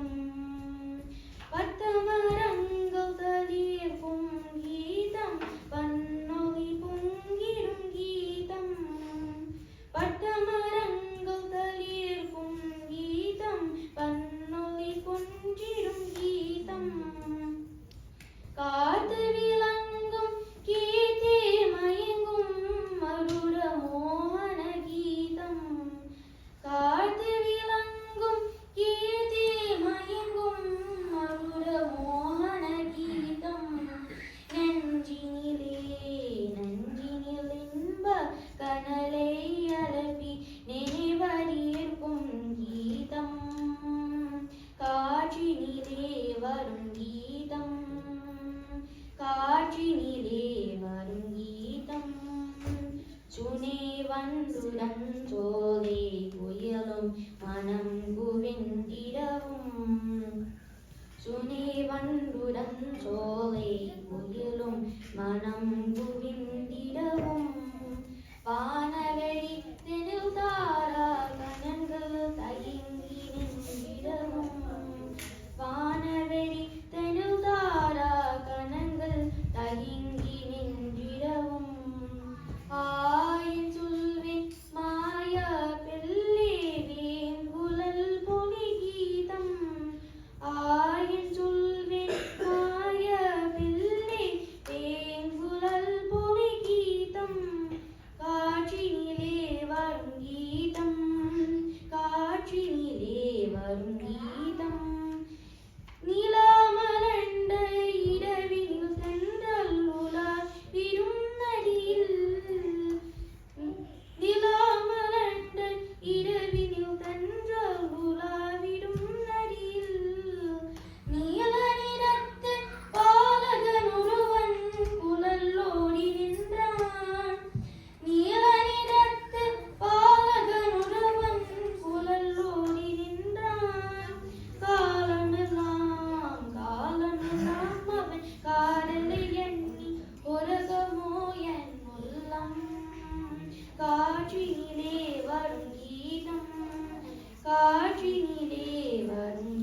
கீதம் பட்டமரங்கள் தளிர்க்கும் கீதம் பன்னொலி பொங்கிடும் கீதம் பட்டமரங்கள் தளிர்க்கும் கீதம் பன்னொலி பொங்கிடும் கீதம் காத்து விளங்கும் கீர்த்தி மயங்கும் மருட மோகன கீதம் காத்து விளங்கும் கீர்த்தி மயங்கும் மருட மோகன கீதம் நெஞ்சினிலே நெஞ்சினில் இன்ப கனலை அலப்பி நினைவறியிருக்கும் கீதம் காற்றினிலே வரும் கீதம் காற்றினிலே வரும் கீதம் சுனை வண்டுடன் சோலை புயலும் மனம் குவிந்திடவும் சுனை வண்டுடன் சோலை புயலும் மனம் குவிந்திடவும் வானவெளி தெனில் தாரா கணங்கள் தயங்கி நின்றிடவும் வானவெளி தெனில் தாரா கணங்கள் தயங்கி நின்றிடவும் ஆயின் சொல்வேன் மாயா பெல்லே வேங்குழல் பொலி கீதம் ஆயின் சொல்வேன் மாயா பெல்லே வேங்குழல் பொலி கீதம் காற்றினிலே வரும் கீதம் காற்றினிலே வரும் கீதம் நிலாமலண்ட இரவில் தென்றல் உலார் விரும் நதியில் நிலாமலண்ட இரவில் தென்றல் உலார் விரும் நதியில் நீல நிறத்து பாலகன் ஒருவன் குழலோடி நின்றான் நீல நிறத்து பாலகன் ஒருவன் குழலோடி நின்றான் காலமெல்லாம் அவன் காதலை எண்ணி உலகமோ என் உள்ளம் காற்றினிலே வரும் கீதம் காற்றினிலே வரும்